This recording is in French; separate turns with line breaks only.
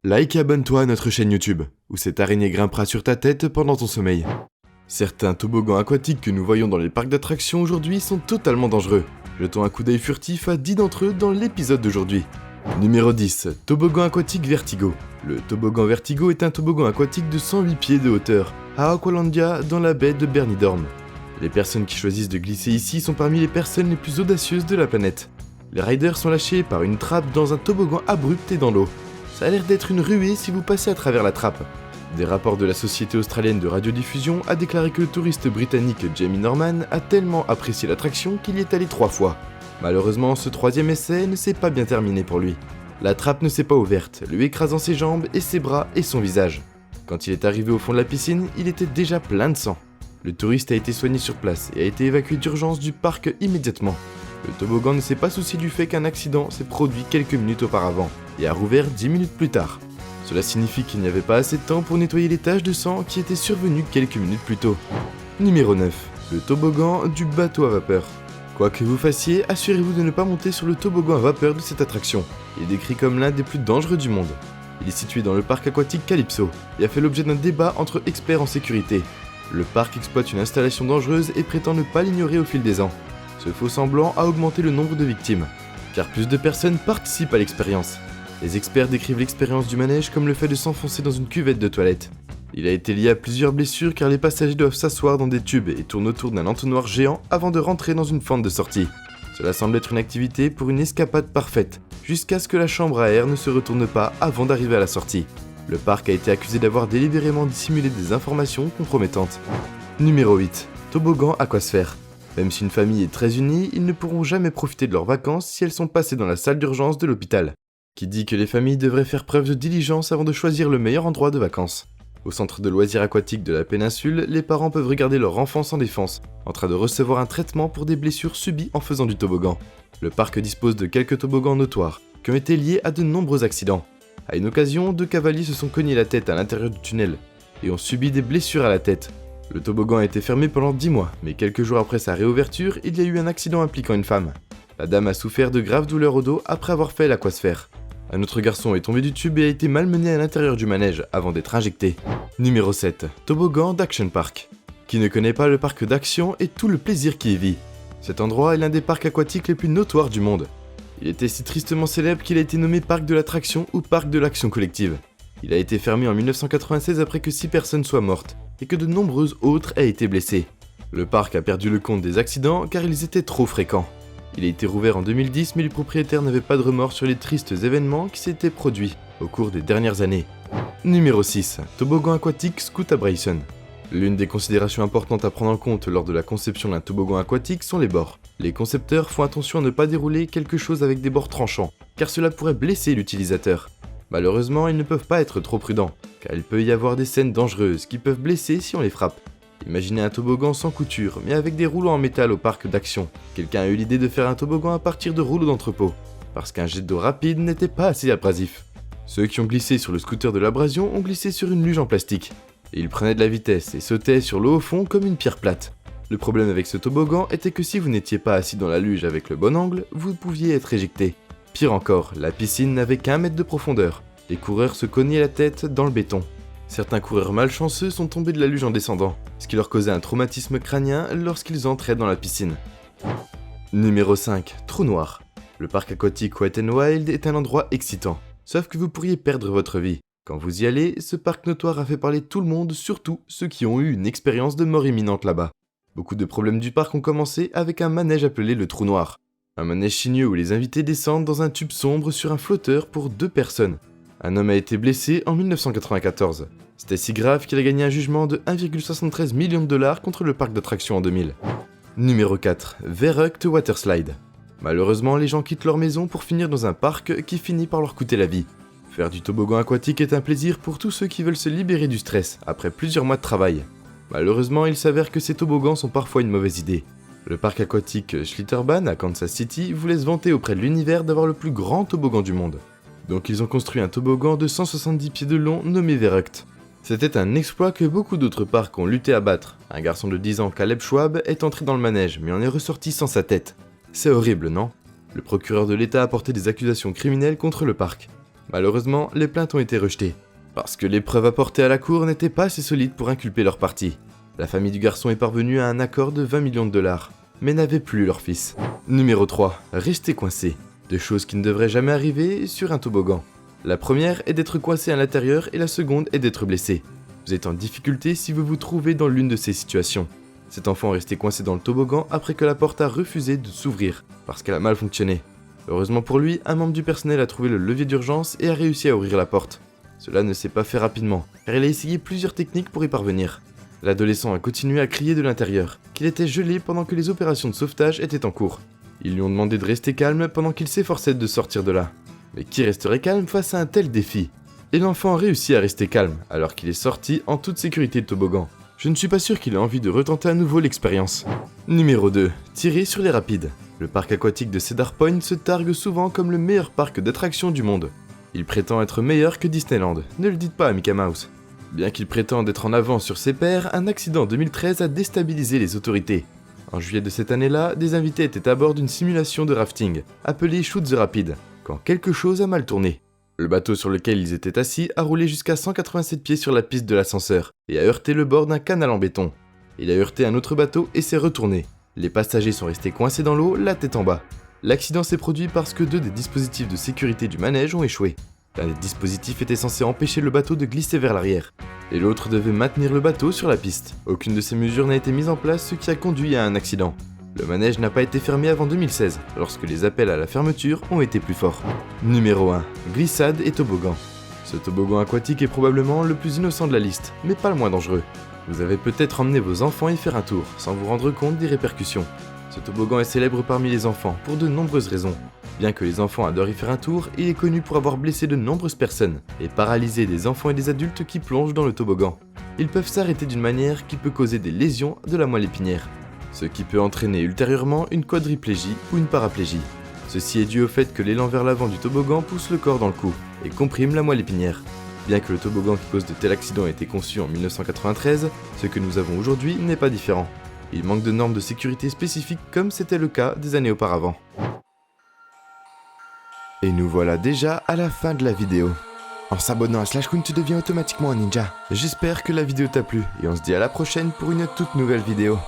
Like et abonne-toi à notre chaîne YouTube, où cette araignée grimpera sur ta tête pendant ton sommeil. Certains toboggans aquatiques que nous voyons dans les parcs d'attractions aujourd'hui sont totalement dangereux. Jetons un coup d'œil furtif à 10 d'entre eux dans l'épisode d'aujourd'hui. Numéro 10. Toboggan aquatique Vertigo. Le toboggan Vertigo est un toboggan aquatique de 108 pieds de hauteur, à Aqualandia, dans la baie de Bernidorm. Les personnes qui choisissent de glisser ici sont parmi les personnes les plus audacieuses de la planète. Les riders sont lâchés par une trappe dans un toboggan abrupt et dans l'eau. Ça a l'air d'être une ruée si vous passez à travers la trappe. Des rapports de la Société australienne de radiodiffusion a déclaré que le touriste britannique Jamie Norman a tellement apprécié l'attraction qu'il y est allé 3 fois. Malheureusement, ce 3e essai ne s'est pas bien terminé pour lui. La trappe ne s'est pas ouverte, lui écrasant ses jambes et ses bras et son visage. Quand il est arrivé au fond de la piscine, il était déjà plein de sang. Le touriste a été soigné sur place et a été évacué d'urgence du parc immédiatement. Le toboggan ne s'est pas soucié du fait qu'un accident s'est produit quelques minutes auparavant et a rouvert 10 minutes plus tard. Cela signifie qu'il n'y avait pas assez de temps pour nettoyer les taches de sang qui étaient survenues quelques minutes plus tôt. Numéro 9. Le toboggan du bateau à vapeur. Quoi que vous fassiez, assurez-vous de ne pas monter sur le toboggan à vapeur de cette attraction. Il est décrit comme l'un des plus dangereux du monde. Il est situé dans le parc aquatique Calypso et a fait l'objet d'un débat entre experts en sécurité. Le parc exploite une installation dangereuse et prétend ne pas l'ignorer au fil des ans. Ce faux semblant a augmenté le nombre de victimes, car plus de personnes participent à l'expérience. Les experts décrivent l'expérience du manège comme le fait de s'enfoncer dans une cuvette de toilette. Il a été lié à plusieurs blessures car les passagers doivent s'asseoir dans des tubes et tournent autour d'un entonnoir géant avant de rentrer dans une fente de sortie. Cela semble être une activité pour une escapade parfaite, jusqu'à ce que la chambre à air ne se retourne pas avant d'arriver à la sortie. Le parc a été accusé d'avoir délibérément dissimulé des informations compromettantes. Numéro 8. Toboggan Aquasphère. Même si une famille est très unie, ils ne pourront jamais profiter de leurs vacances si elles sont passées dans la salle d'urgence de l'hôpital. Qui dit que les familles devraient faire preuve de diligence avant de choisir le meilleur endroit de vacances. Au centre de loisirs aquatiques de la péninsule, les parents peuvent regarder leur enfant sans défense, en train de recevoir un traitement pour des blessures subies en faisant du toboggan. Le parc dispose de quelques toboggans notoires, qui ont été liés à de nombreux accidents. À une occasion, 2 cavaliers se sont cognés la tête à l'intérieur du tunnel, et ont subi des blessures à la tête. Le toboggan a été fermé pendant 10 mois, mais quelques jours après sa réouverture, il y a eu un accident impliquant une femme. La dame a souffert de graves douleurs au dos après avoir fait l'aquasphère. Un autre garçon est tombé du tube et a été malmené à l'intérieur du manège avant d'être injecté. Numéro 7. Toboggan d'Action Park. Qui ne connaît pas le parc d'action et tout le plaisir qui y vit? Cet endroit est l'un des parcs aquatiques les plus notoires du monde. Il était si tristement célèbre qu'il a été nommé parc de l'attraction ou parc de l'action collective. Il a été fermé en 1996 après que 6 personnes soient mortes et que de nombreuses autres aient été blessées. Le parc a perdu le compte des accidents car ils étaient trop fréquents. Il a été rouvert en 2010 mais les propriétaires n'avaient pas de remords sur les tristes événements qui s'étaient produits au cours des dernières années. Numéro 6. Toboggan aquatique Scoot Abrasion. L'une des considérations importantes à prendre en compte lors de la conception d'un toboggan aquatique sont les bords. Les concepteurs font attention à ne pas dérouler quelque chose avec des bords tranchants, car cela pourrait blesser l'utilisateur. Malheureusement, ils ne peuvent pas être trop prudents, car il peut y avoir des scènes dangereuses qui peuvent blesser si on les frappe. Imaginez un toboggan sans couture, mais avec des rouleaux en métal au parc d'action. Quelqu'un a eu l'idée de faire un toboggan à partir de rouleaux d'entrepôt, parce qu'un jet d'eau rapide n'était pas assez abrasif. Ceux qui ont glissé sur le scooter de l'abrasion ont glissé sur une luge en plastique. Et ils prenaient de la vitesse et sautaient sur l'eau au fond comme une pierre plate. Le problème avec ce toboggan était que si vous n'étiez pas assis dans la luge avec le bon angle, vous pouviez être éjecté. Pire encore, la piscine n'avait qu'1 mètre de profondeur. Les coureurs se cognaient la tête dans le béton. Certains coureurs malchanceux sont tombés de la luge en descendant, ce qui leur causait un traumatisme crânien lorsqu'ils entraient dans la piscine. Numéro 5. Trou noir. Le parc aquatique Wet n Wild est un endroit excitant, sauf que vous pourriez perdre votre vie. Quand vous y allez, ce parc notoire a fait parler tout le monde, surtout ceux qui ont eu une expérience de mort imminente là-bas. Beaucoup de problèmes du parc ont commencé avec un manège appelé le trou noir. Un manège sinueux où les invités descendent dans un tube sombre sur un flotteur pour 2 personnes. Un homme a été blessé en 1994. C'était si grave qu'il a gagné un jugement de 1,73 million de dollars contre le parc d'attractions en 2000. Numéro 4. Verrückt Waterslide. Malheureusement, les gens quittent leur maison pour finir dans un parc qui finit par leur coûter la vie. Faire du toboggan aquatique est un plaisir pour tous ceux qui veulent se libérer du stress après plusieurs mois de travail. Malheureusement, il s'avère que ces toboggans sont parfois une mauvaise idée. Le parc aquatique Schlitterbahn à Kansas City voulait se vanter auprès de l'univers d'avoir le plus grand toboggan du monde. Donc ils ont construit un toboggan de 170 pieds de long nommé Verrückt. C'était un exploit que beaucoup d'autres parcs ont lutté à battre. Un garçon de 10 ans, Caleb Schwab, est entré dans le manège mais en est ressorti sans sa tête. C'est horrible, non? Le procureur de l'État a porté des accusations criminelles contre le parc. Malheureusement, les plaintes ont été rejetées, parce que les preuves apportées à la cour n'étaient pas assez solides pour inculper leur partie. La famille du garçon est parvenue à un accord de 20 millions de dollars, mais n'avait plus leur fils. Numéro 3. Rester coincé. Deux choses qui ne devraient jamais arriver sur un toboggan. La première est d'être coincé à l'intérieur et la seconde est d'être blessé. Vous êtes en difficulté si vous vous trouvez dans l'une de ces situations. Cet enfant est resté coincé dans le toboggan après que la porte a refusé de s'ouvrir, parce qu'elle a mal fonctionné. Heureusement pour lui, un membre du personnel a trouvé le levier d'urgence et a réussi à ouvrir la porte. Cela ne s'est pas fait rapidement, car il a essayé plusieurs techniques pour y parvenir. L'adolescent a continué à crier de l'intérieur, qu'il était gelé pendant que les opérations de sauvetage étaient en cours. Ils lui ont demandé de rester calme pendant qu'il s'efforçait de sortir de là. Mais qui resterait calme face à un tel défi? Et l'enfant a réussi à rester calme, alors qu'il est sorti en toute sécurité de toboggan. Je ne suis pas sûr qu'il ait envie de retenter à nouveau l'expérience. Numéro 2. Tirer sur les rapides. Le parc aquatique de Cedar Point se targue souvent comme le meilleur parc d'attractions du monde. Il prétend être meilleur que Disneyland, ne le dites pas à Mickey Mouse. Bien qu'il prétende être en avance sur ses pairs, un accident en 2013 a déstabilisé les autorités. En juillet de cette année-là, des invités étaient à bord d'une simulation de rafting, appelée Shoot the Rapid, quand quelque chose a mal tourné. Le bateau sur lequel ils étaient assis a roulé jusqu'à 187 pieds sur la piste de l'ascenseur et a heurté le bord d'un canal en béton. Il a heurté un autre bateau et s'est retourné. Les passagers sont restés coincés dans l'eau, la tête en bas. L'accident s'est produit parce que deux des dispositifs de sécurité du manège ont échoué. L'un des dispositifs était censé empêcher le bateau de glisser vers l'arrière, et l'autre devait maintenir le bateau sur la piste. Aucune de ces mesures n'a été mise en place, ce qui a conduit à un accident. Le manège n'a pas été fermé avant 2016, lorsque les appels à la fermeture ont été plus forts. Numéro 1. Glissade et toboggan. Ce toboggan aquatique est probablement le plus innocent de la liste, mais pas le moins dangereux. Vous avez peut-être emmené vos enfants y faire un tour, sans vous rendre compte des répercussions. Ce toboggan est célèbre parmi les enfants, pour de nombreuses raisons. Bien que les enfants adorent y faire un tour, il est connu pour avoir blessé de nombreuses personnes, et paralysé des enfants et des adultes qui plongent dans le toboggan. Ils peuvent s'arrêter d'une manière qui peut causer des lésions de la moelle épinière, ce qui peut entraîner ultérieurement une quadriplégie ou une paraplégie. Ceci est dû au fait que l'élan vers l'avant du toboggan pousse le corps dans le cou, et comprime la moelle épinière. Bien que le toboggan qui cause de tels accidents ait été conçu en 1993, ce que nous avons aujourd'hui n'est pas différent. Il manque de normes de sécurité spécifiques comme c'était le cas des années auparavant. Et nous voilà déjà à la fin de la vidéo. En s'abonnant à SlashCoon, tu deviens automatiquement un ninja. J'espère que la vidéo t'a plu et on se dit à la prochaine pour une toute nouvelle vidéo.